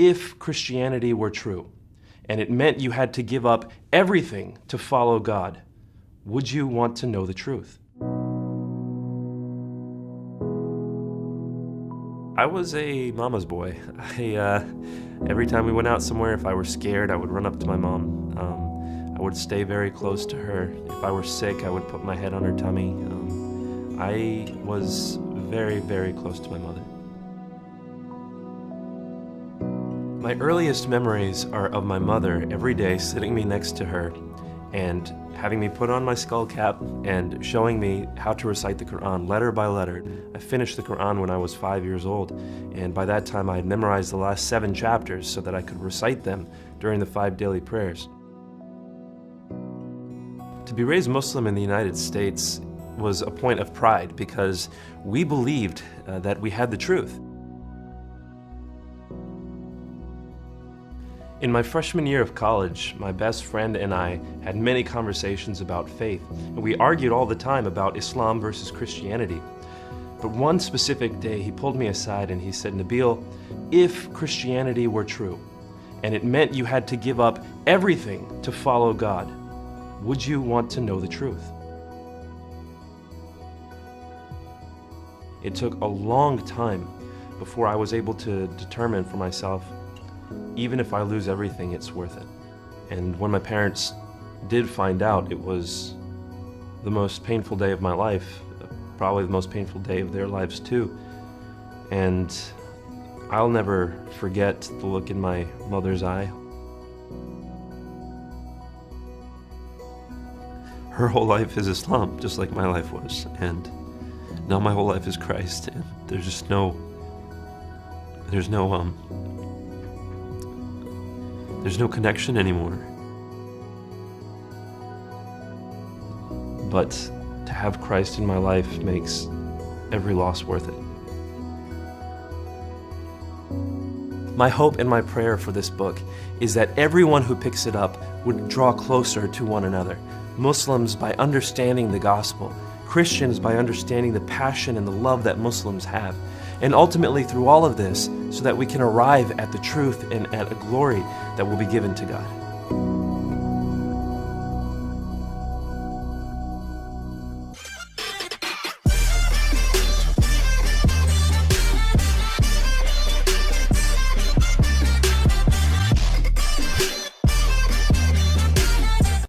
if Christianity were true, and it meant you had to give up everything to follow God, would you want to know the truth? I was a mama's boy. Every time we went out somewhere, if I were scared, I would run up to my mom. I would stay very close to her. If I were sick, I would put my head on her tummy. I was very, very close to my mother. My earliest memories are of my mother every day sitting me next to her and having me put on my skull cap and showing me how to recite the Quran letter by letter. I finished the Quran when I was 5 years old, and by that time I had memorized the last 7 chapters so that I could recite them during the 5 daily prayers. To be raised Muslim in the United States was a point of pride because we believed that we had the truth. In my freshman year of college, my best friend and I had many conversations about faith, and we argued all the time about Islam versus Christianity. But one specific day, he pulled me aside and he said, "Nabeel, if Christianity were true, and it meant you had to give up everything to follow God, would you want to know the truth?" It took a long time before I was able to determine for myself, even if I lose everything, it's worth it. And when my parents did find out, it was the most painful day of my life, probably the most painful day of their lives too. And I'll never forget the look in my mother's eye. Her whole life is Islam, just like my life was, and now my whole life is Christ, and there's just no connection anymore. But to have Christ in my life makes every loss worth it. My hope and my prayer for this book is that everyone who picks it up would draw closer to one another. Muslims by understanding the gospel, Christians by understanding the passion and the love that Muslims have, and ultimately through all of this, so that we can arrive at the truth and at a glory that will be given to God.